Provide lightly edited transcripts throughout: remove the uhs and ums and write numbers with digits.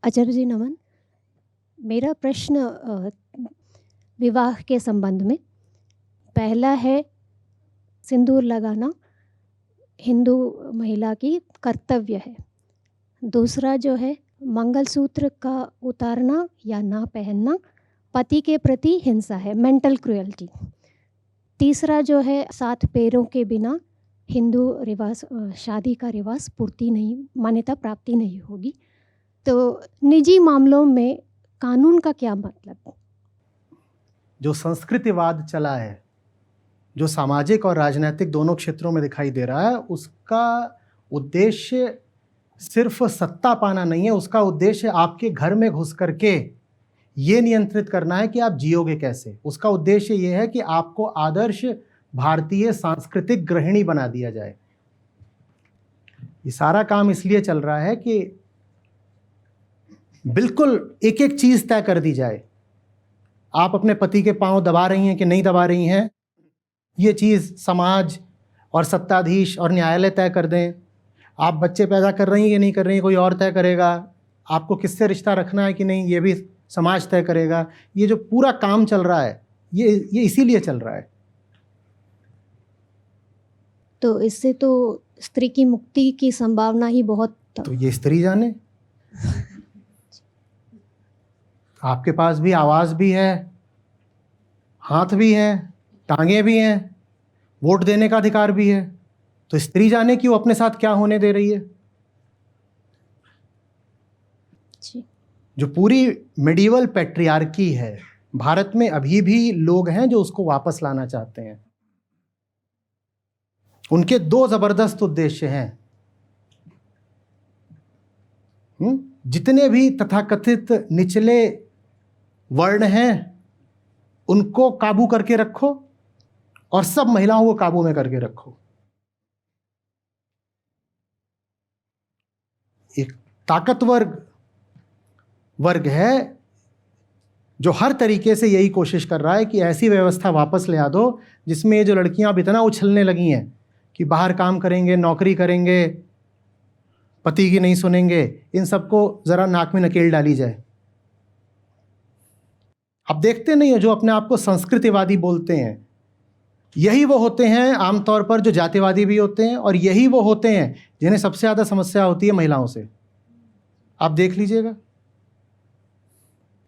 आचार्य जी नमन। मेरा प्रश्न विवाह के संबंध में। पहला है, सिंदूर लगाना हिंदू महिला की कर्तव्य है। दूसरा जो है, मंगलसूत्र का उतारना या ना पहनना पति के प्रति हिंसा है, मेंटल क्रुएल्टी। तीसरा जो है, 7 पैरों के बिना हिंदू रिवाज शादी का रिवाज पूर्ति नहीं, मान्यता प्राप्ति नहीं होगी। तो निजी मामलों में कानून का क्या मतलब? जो संस्कृतिवाद चला है, जो सामाजिक और राजनीतिक दोनों क्षेत्रों में दिखाई दे रहा है, उसका उद्देश्य सिर्फ सत्ता पाना नहीं है। उसका उद्देश्य आपके घर में घुस करके ये नियंत्रित करना है कि आप जियोगे कैसे। उसका उद्देश्य ये है कि आपको आदर्श भारतीय सांस्कृतिक गृहिणी बना दिया जाए। ये सारा काम इसलिए चल रहा है कि बिल्कुल एक एक चीज तय कर दी जाए। आप अपने पति के पांव दबा रही हैं कि नहीं दबा रही हैं, ये चीज समाज और सत्ताधीश और न्यायालय तय कर दें। आप बच्चे पैदा कर रही हैं कि नहीं कर रही हैं, कोई और तय करेगा। आपको किससे रिश्ता रखना है कि नहीं, ये भी समाज तय करेगा। ये जो पूरा काम चल रहा है, ये इसीलिए चल रहा है। तो इससे तो स्त्री की मुक्ति की संभावना ही बहुत। तो ये स्त्री जाने। आपके पास भी आवाज भी है, हाथ भी है, टांगे भी हैं, वोट देने का अधिकार भी है। तो स्त्री जाने कि वो अपने साथ क्या होने दे रही है। जो पूरी मिडिवल पैट्रियार्की है भारत में, अभी भी लोग हैं जो उसको वापस लाना चाहते हैं। उनके 2 जबरदस्त उद्देश्य हैं। जितने भी तथाकथित निचले वर्ण हैं उनको काबू करके रखो और सब महिलाओं को काबू में करके रखो। एक ताकतवर वर्ग है जो हर तरीके से यही कोशिश कर रहा है कि ऐसी व्यवस्था वापस ले आ दो जिसमें ये जो लड़कियां अब इतना उछलने लगी हैं कि बाहर काम करेंगे, नौकरी करेंगे, पति की नहीं सुनेंगे, इन सबको जरा नाक में नकेल डाली जाए। अब देखते नहीं हो जो अपने आप को संस्कृतिवादी बोलते हैं, यही वो होते हैं आमतौर पर जो जातिवादी भी होते हैं, और यही वो होते हैं जिन्हें सबसे ज्यादा समस्या होती है महिलाओं से। आप देख लीजिएगा।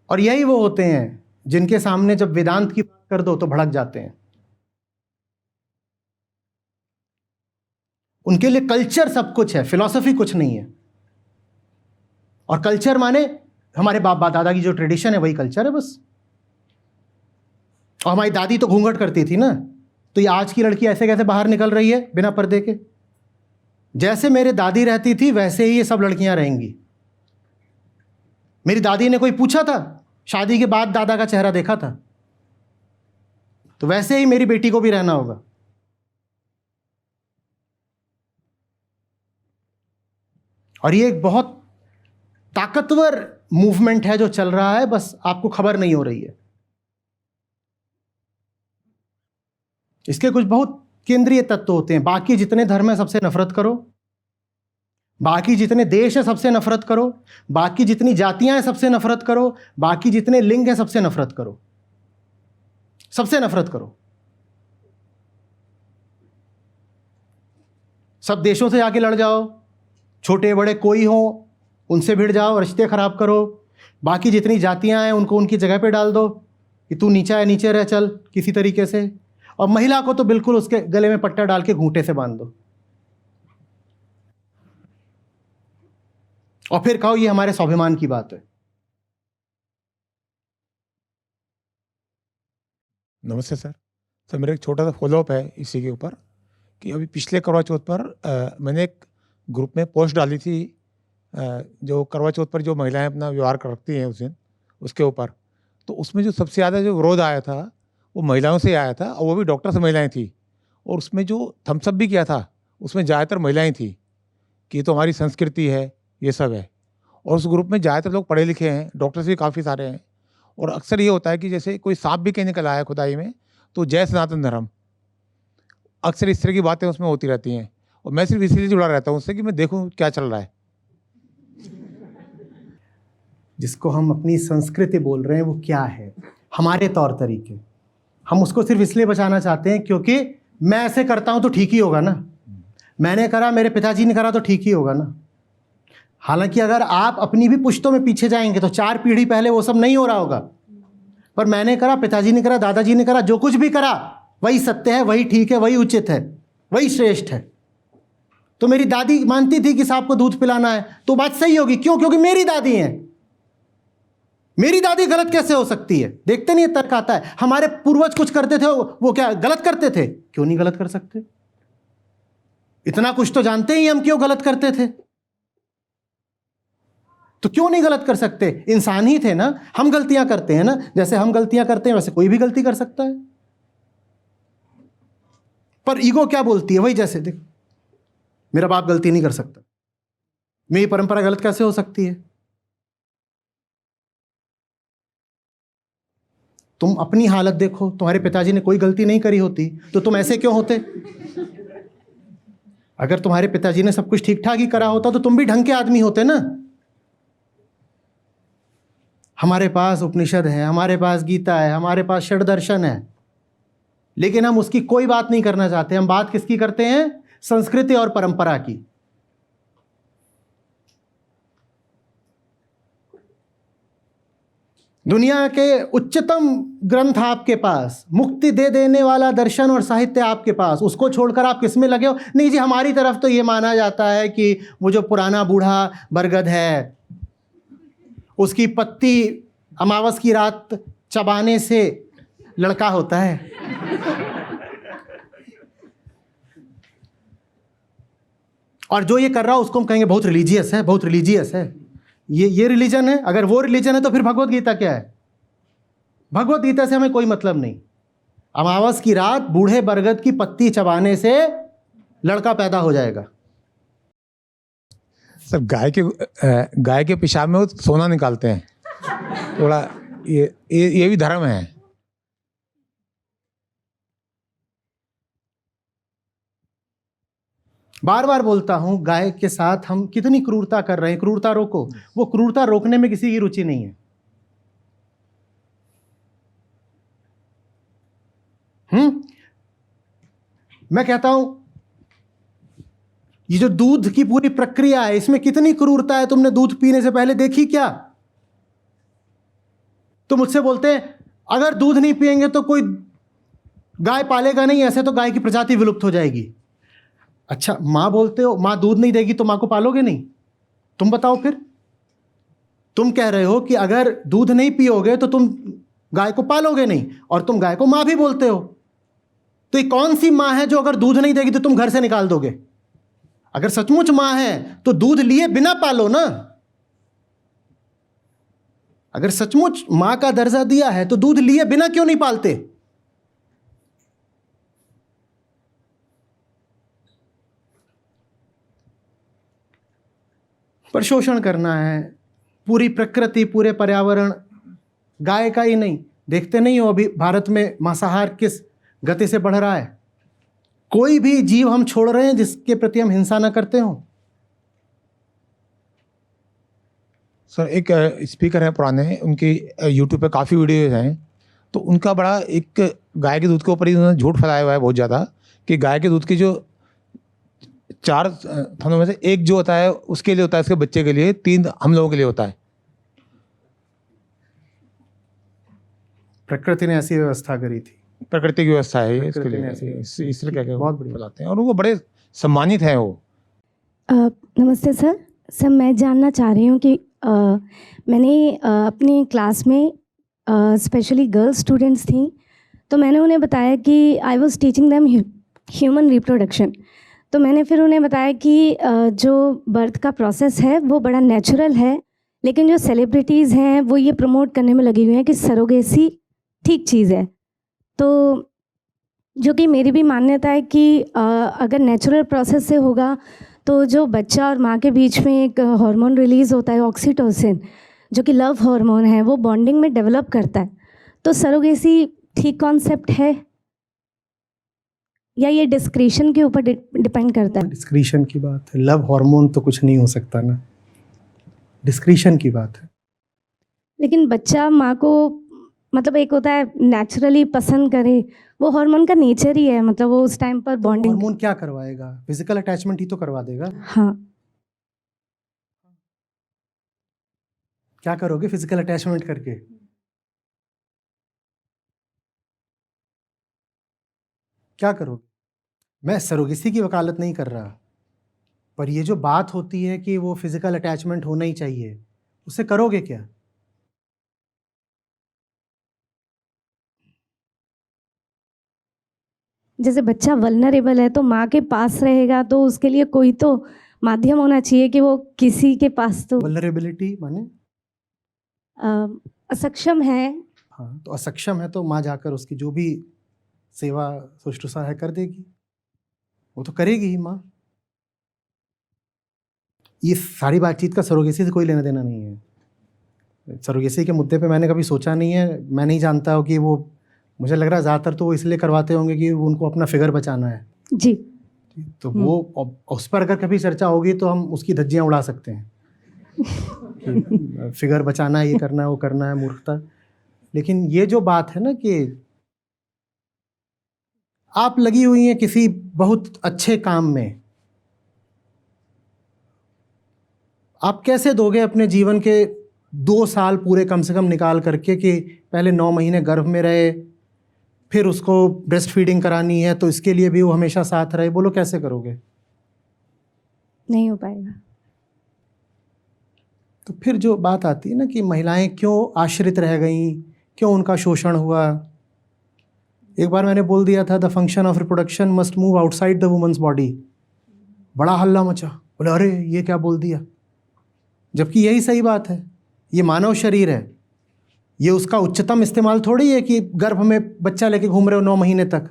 और यही वो होते हैं जिनके सामने जब वेदांत की बात कर दो तो भड़क जाते हैं। उनके लिए कल्चर सब कुछ है, फिलॉसफी कुछ नहीं है। और कल्चर माने हमारे बाप दादा की जो ट्रेडिशन है वही कल्चर है बस। और हमारी दादी तो घूंघट करती थी ना, तो ये आज की लड़की ऐसे कैसे बाहर निकल रही है बिना पर्दे के। जैसे मेरे दादी रहती थी वैसे ही ये सब लड़कियां रहेंगी। मेरी दादी ने कोई पूछा था, शादी के बाद दादा का चेहरा देखा था, तो वैसे ही मेरी बेटी को भी रहना होगा। और ये एक बहुत ताकतवर मूवमेंट है जो चल रहा है, बस आपको खबर नहीं हो रही है। इसके कुछ बहुत केंद्रीय तत्व होते हैं। बाकी जितने धर्म है सबसे नफरत करो, बाकी जितने देश है सबसे नफरत करो, बाकी जितनी जातियां हैं सबसे नफरत करो, बाकी जितने लिंग हैं सबसे नफरत करो, सबसे नफरत करो। सब देशों से आके लड़ जाओ, छोटे बड़े कोई हो उनसे भिड़ जाओ, रिश्ते खराब करो। बाकी जितनी जातियां हैं उनको उनकी जगह पे डाल दो कि तू नीचा है, नीचे रह चल किसी तरीके से। और महिला को तो बिल्कुल उसके गले में पट्टा डाल के घूंटे से बांध दो और फिर कहो ये हमारे स्वाभिमान की बात है। नमस्ते सर, मेरा एक छोटा सा फॉलोअप है इसी के ऊपर कि अभी पिछले करवा चौथ पर मैंने एक ग्रुप में पोस्ट डाली थी, जो करवा चौथ पर जो महिलाएं अपना व्यवहार रखती हैं उस दिन, उसके ऊपर। तो उसमें जो सबसे ज़्यादा जो विरोध आया था वो महिलाओं से आया था, और वो भी डॉक्टर से महिलाएं थी। और उसमें जो थम्सअप भी किया था उसमें ज़्यादातर महिलाएं थी कि ये तो हमारी संस्कृति है, ये सब है। और उस ग्रुप में ज़्यादातर लोग पढ़े लिखे हैं, डॉक्टर्स भी काफ़ी सारे हैं। और अक्सर ये होता है कि जैसे कोई सांप भी कहीं निकल आया खुदाई में तो जय सनातन धर्म, अक्सर इस तरह की बातें उसमें होती रहती हैं। और मैं सिर्फ इसीलिए जुड़ा रहता हूँ उससे कि मैं देखूँ क्या चल रहा है। जिसको हम अपनी संस्कृति बोल रहे हैं, वो क्या है, हमारे तौर तरीके। हम उसको सिर्फ इसलिए बचाना चाहते हैं क्योंकि मैं ऐसे करता हूं तो ठीक ही होगा ना, मैंने करा, मेरे पिताजी ने करा तो ठीक ही होगा ना। हालांकि अगर आप अपनी भी पुश्तों में पीछे जाएंगे तो 4 पीढ़ी पहले वो सब नहीं हो रहा होगा, पर मैंने करा, पिताजी ने करा, दादाजी ने करा, जो कुछ भी करा वही सत्य है, वही ठीक है, वही उचित है, वही श्रेष्ठ है। तो मेरी दादी मानती थी कि सांप को दूध पिलाना है, तो बात सही होगी। क्यों? क्योंकि मेरी दादी है। मेरी दादी गलत कैसे हो सकती है? देखते नहीं, तर्क आता है। हमारे पूर्वज कुछ करते थे, वो क्या गलत करते थे? क्यों नहीं गलत कर सकते? इतना कुछ तो जानते ही हम क्यों गलत करते थे, तो क्यों नहीं गलत कर सकते? इंसान ही थे ना, हम गलतियां करते हैं ना, जैसे हम गलतियां करते हैं वैसे कोई भी गलती कर सकता है। पर ईगो क्या बोलती है? वही जैसे देख, मेरा बाप गलती नहीं कर सकता, मेरी परंपरा गलत कैसे हो सकती है? तुम अपनी हालत देखो, तुम्हारे पिताजी ने कोई गलती नहीं करी होती तो तुम ऐसे क्यों होते? अगर तुम्हारे पिताजी ने सब कुछ ठीक ठाक ही करा होता तो तुम भी ढंग के आदमी होते ना। हमारे पास उपनिषद है, हमारे पास गीता है, हमारे पास षड दर्शन है, लेकिन हम उसकी कोई बात नहीं करना चाहते। हम बात किसकी करते हैं? संस्कृति और परंपरा की। दुनिया के उच्चतम ग्रंथ आपके पास, मुक्ति दे देने वाला दर्शन और साहित्य आपके पास, उसको छोड़कर आप किस में लगे हो? नहीं जी, हमारी तरफ तो ये माना जाता है कि वो जो पुराना बूढ़ा बरगद है, उसकी पत्ती अमावस की रात चबाने से लड़का होता है। और जो ये कर रहा है उसको हम कहेंगे बहुत रिलीजियस है, बहुत रिलीजियस है। ये रिलीजन है? अगर वो रिलीजन है तो फिर भगवत गीता क्या है? भगवत गीता से हमें कोई मतलब नहीं। अमावस की रात बूढ़े बरगद की पत्ती चबाने से लड़का पैदा हो जाएगा। सर, गाय के पेशाब में वो सोना निकालते हैं, थोड़ा ये भी धर्म है। बार बार बोलता हूं, गाय के साथ हम कितनी क्रूरता कर रहे हैं। क्रूरता रोको। वो क्रूरता रोकने में किसी की रुचि नहीं है। मैं कहता हूं, ये जो दूध की पूरी प्रक्रिया है, इसमें कितनी क्रूरता है, तुमने दूध पीने से पहले देखी क्या? तो मुझसे बोलते हैं अगर दूध नहीं पिएंगे तो कोई गाय पालेगा नहीं, ऐसे तो गाय की प्रजाति विलुप्त हो जाएगी। अच्छा, मां बोलते हो मां दूध नहीं देगी तो मां को पालोगे नहीं? तुम बताओ फिर। तुम कह रहे हो कि अगर दूध नहीं पियोगे तो तुम गाय को पालोगे नहीं, और तुम गाय को मां भी बोलते हो। तो ये कौन सी मां है जो अगर दूध नहीं देगी तो तुम घर से निकाल दोगे? अगर सचमुच मां है तो दूध लिए बिना पालो ना। अगर सचमुच मां का दर्जा दिया है तो दूध लिए बिना क्यों नहीं पालते? पर शोषण करना है पूरी प्रकृति, पूरे पर्यावरण, गाय का ही नहीं। देखते नहीं हो अभी भारत में मांसाहार किस गति से बढ़ रहा है? कोई भी जीव हम छोड़ रहे हैं जिसके प्रति हम हिंसा ना करते हो। सर, एक स्पीकर है पुराने, उनकी यूट्यूब पे काफ़ी वीडियोज हैं, तो उनका बड़ा एक गाय के दूध के ऊपर ही उन्होंने झूठ फैलाया हुआ है बहुत ज़्यादा, कि गाय के दूध की जो 4 थनों में से एक जो होता है उसके लिए होता है, उसके बच्चे के लिए, 3 हम लोगों के लिए होता है। प्रकृति ने ऐसी व्यवस्था करी थी। प्रकृति की व्यवस्था है इसके लिए, इसलिए क्या बहुत बड़ी फैलाते हैं, और वो बड़े सम्मानित हैं वो। नमस्ते सर। सर, मैं जानना चाह रही हूँ कि मैंने अपनी क्लास में स्पेशली गर्ल्स स्टूडेंट्स थी, तो मैंने उन्हें बताया कि I was teaching them human reproduction. तो मैंने फिर उन्हें बताया कि जो बर्थ का प्रोसेस है वो बड़ा नेचुरल है, लेकिन जो सेलिब्रिटीज़ हैं वो ये प्रमोट करने में लगी हुई हैं कि सरोगेसी ठीक चीज़ है। तो जो कि मेरी भी मान्यता है कि अगर नेचुरल प्रोसेस से होगा तो जो बच्चा और माँ के बीच में एक हार्मोन रिलीज़ होता है ऑक्सीटोसिन, जो कि लव हार्मोन है, वो बॉन्डिंग में डेवलप करता है। तो सरोगेसी ठीक कॉन्सेप्ट है या ये डिस्क्रिशन के ऊपर डिपेंड करता है? डिस्क्रिशन की बात है, लव हार्मोन तो कुछ नहीं हो सकता ना, डिस्क्रिशन की बात है। लेकिन बच्चा माँ को मतलब एक होता है नेचुरली पसंद करे, वो हार्मोन का नेचर ही है, मतलब वो उस टाइम पर बॉन्डिंग। हार्मोन क्या करवाएगा? फिजिकल अटैचमेंट ही तो करवा देगा। हाँ, क्या करोगे फिजिकल अटैचमेंट करके? क्या करोगे? मैं सरोगेसी की वकालत नहीं कर रहा, पर ये जो बात होती है कि वो फिजिकल अटैचमेंट होना ही चाहिए, उससे करोगे क्या? जैसे बच्चा वल्नरेबल है तो माँ के पास रहेगा, तो उसके लिए कोई तो माध्यम होना चाहिए कि वो किसी के पास तो वल्नरेबिलिटी माने? असक्षम है। हाँ, तो असक्षम है तो माँ जाकर उसकी जो भी सेवा शुश्रूषा है कर देगी, वो तो करेगी ही माँ। ये सारी बातचीत का सरोगेसी से कोई लेना देना नहीं है। सरोगेसी के मुद्दे पे मैंने कभी सोचा नहीं है, मैं नहीं जानता हूँ कि वो, मुझे लग रहा है ज़्यादातर तो वो इसलिए करवाते होंगे कि उनको अपना फिगर बचाना है। जी। तो वो उस पर अगर कभी चर्चा होगी तो हम उसकी धज्जियाँ उड़ा सकते हैं कि फिगर बचाना है, ये करना है, वो करना है, मूर्खता। लेकिन ये जो बात है ना कि आप लगी हुई हैं किसी बहुत अच्छे काम में, आप कैसे दोगे अपने जीवन के 2 साल पूरे कम से कम निकाल करके कि पहले 9 महीने गर्भ में रहे, फिर उसको ब्रेस्ट फीडिंग करानी है तो इसके लिए भी वो हमेशा साथ रहे? बोलो कैसे करोगे? नहीं हो पाएगा। तो फिर जो बात आती है ना कि महिलाएं क्यों आश्रित रह गईं, क्यों उनका शोषण हुआ। एक बार मैंने बोल दिया था the function of reproduction must move outside the woman's body, बड़ा हल्ला मचा, बोले अरे ये क्या बोल दिया, जबकि यही सही बात है। ये मानव शरीर है, ये उसका उच्चतम इस्तेमाल थोड़ी है कि गर्भ में बच्चा लेके घूम रहे हो 9 महीने तक।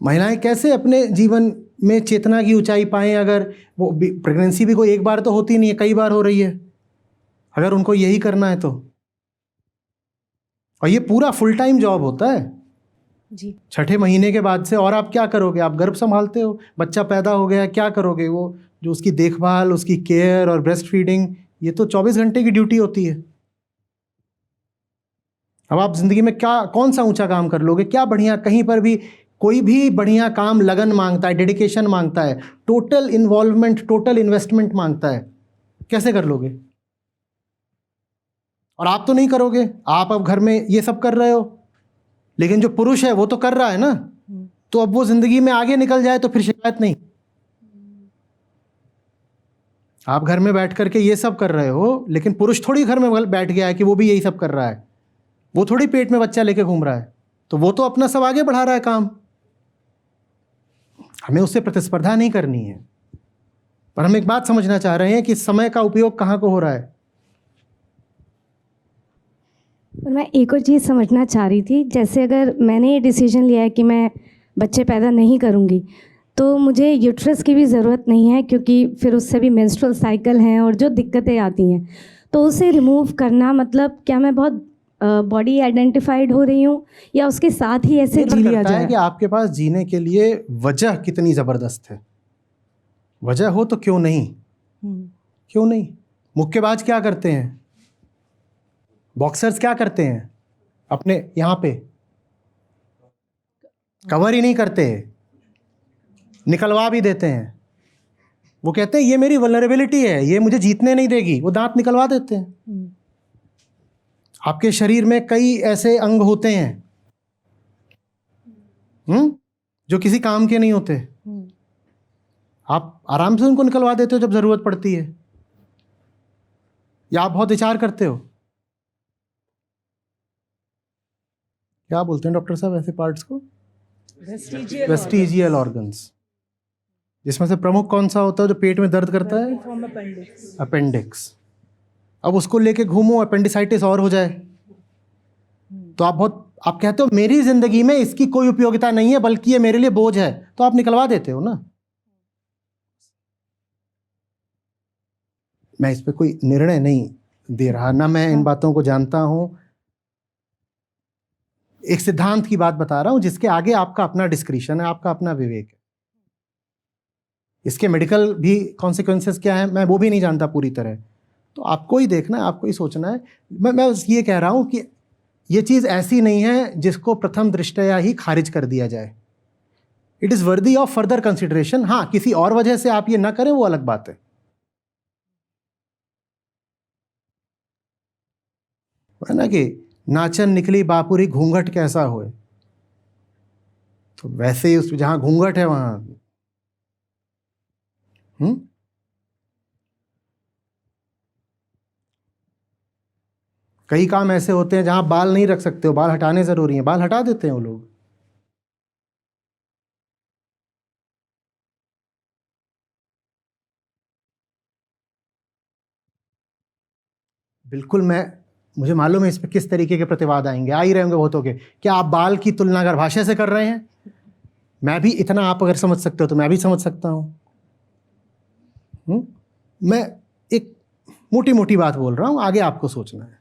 महिलाएं कैसे अपने जीवन में चेतना की ऊंचाई पाएं अगर वो प्रेगनेंसी भी कोई एक बार तो होती नहीं है, कई बार हो रही है, अगर उनको यही करना है तो। और ये पूरा फुल टाइम जॉब होता है जी। 6ठे महीने के बाद से। और आप क्या करोगे? आप गर्भ संभालते हो, बच्चा पैदा हो गया, क्या करोगे? वो जो उसकी देखभाल, उसकी केयर और ब्रेस्ट फीडिंग, ये तो 24 घंटे की ड्यूटी होती है। अब आप जिंदगी में क्या, कौन सा ऊंचा काम कर लोगे? क्या बढ़िया, कहीं पर भी कोई भी बढ़िया काम लगन मांगता है, डेडिकेशन मांगता है, टोटल इन्वॉल्वमेंट, टोटल इन्वेस्टमेंट मांगता है, कैसे कर लोगे? और आप तो नहीं करोगे, आप अब घर में ये सब कर रहे हो, लेकिन जो पुरुष है वो तो कर रहा है ना। तो अब वो जिंदगी में आगे निकल जाए तो फिर शिकायत नहीं। आप घर में बैठ करके ये सब कर रहे हो, लेकिन पुरुष थोड़ी घर में बैठ गया है कि वो भी यही सब कर रहा है, वो थोड़ी पेट में बच्चा लेके घूम रहा है, तो वो तो अपना सब आगे बढ़ा रहा है काम। हमें उससे प्रतिस्पर्धा नहीं करनी है, पर हम एक बात समझना चाह रहे हैं कि समय का उपयोग कहाँ को हो रहा है। और मैं एक और चीज़ समझना चाह रही थी, जैसे अगर मैंने ये डिसीजन लिया है कि मैं बच्चे पैदा नहीं करूँगी, तो मुझे यूट्रस की भी ज़रूरत नहीं है, क्योंकि फिर उससे भी मेंस्ट्रुअल साइकिल हैं और जो दिक्कतें आती हैं, तो उसे रिमूव करना, मतलब क्या मैं बहुत बॉडी आइडेंटिफाइड हो रही हूँ, या उसके साथ ही ऐसे जी लिया करता है जाए? कि आपके पास जीने के लिए वजह कितनी ज़बरदस्त है। वजह हो तो क्यों नहीं, क्यों नहीं। मुक्केबाज क्या करते हैं, बॉक्सर्स क्या करते हैं, अपने यहाँ पे कवर ही नहीं करते, निकलवा भी देते हैं। वो कहते हैं ये मेरी वल्नरेबिलिटी है, ये मुझे जीतने नहीं देगी, वो दांत निकलवा देते हैं। आपके शरीर में कई ऐसे अंग होते हैं जो किसी काम के नहीं होते, आप आराम से उनको निकलवा देते हो जब जरूरत पड़ती है, या आप बहुत विचार करते हो। क्या बोलते हैं डॉक्टर साहब ऐसे पार्ट्स को? वेस्टिजियल ऑर्गन्स, जिसमें से प्रमुख कौन सा होता है जो पेट में दर्द करता है? अपेंडिक्स। अब उसको लेके घूमो, अपेंडिसाइटिस और हो जाए तो आप कहते हो मेरी जिंदगी में इसकी कोई उपयोगिता नहीं है, बल्कि ये मेरे लिए बोझ है, तो आप निकलवा देते हो ना। मैं इस पे कोई निर्णय नहीं दे रहा, ना मैं इन बातों को जानता हूं, एक सिद्धांत की बात बता रहा हूं जिसके आगे आपका अपना डिस्क्रिशन है, आपका अपना विवेक है। इसके मेडिकल भी कॉन्सिक्वेंसेस क्या हैं मैं वो भी नहीं जानता पूरी तरह। तो आपको ही देखना है, आपको ही सोचना है। मैं बस ये कह रहा हूँ कि ये चीज़ ऐसी नहीं है जिसको प्रथम दृष्टया ही खारिज कर दिया जाए। It is worthy of further consideration. हाँ, किसी और वजह से आप ये ना करें वो अलग बात है। है ना कि नाचन निकली बापुरी घूंघट कैसा होए, तो वैसे ही उस जहां घूंघट है वहां कई काम ऐसे होते हैं जहां बाल नहीं रख सकते हो, बाल हटाने जरूरी है, बाल हटा देते हैं वो लोग। बिल्कुल, मुझे मालूम है इस पर किस तरीके के प्रतिवाद आएंगे, आ ही रहे होंगे बहुतों के। क्या आप बाल की तुलना गर्भाशय से कर रहे हैं? मैं भी इतना, आप अगर समझ सकते हो तो मैं भी समझ सकता हूं। मैं एक मोटी मोटी बात बोल रहा हूं, आगे आपको सोचना है।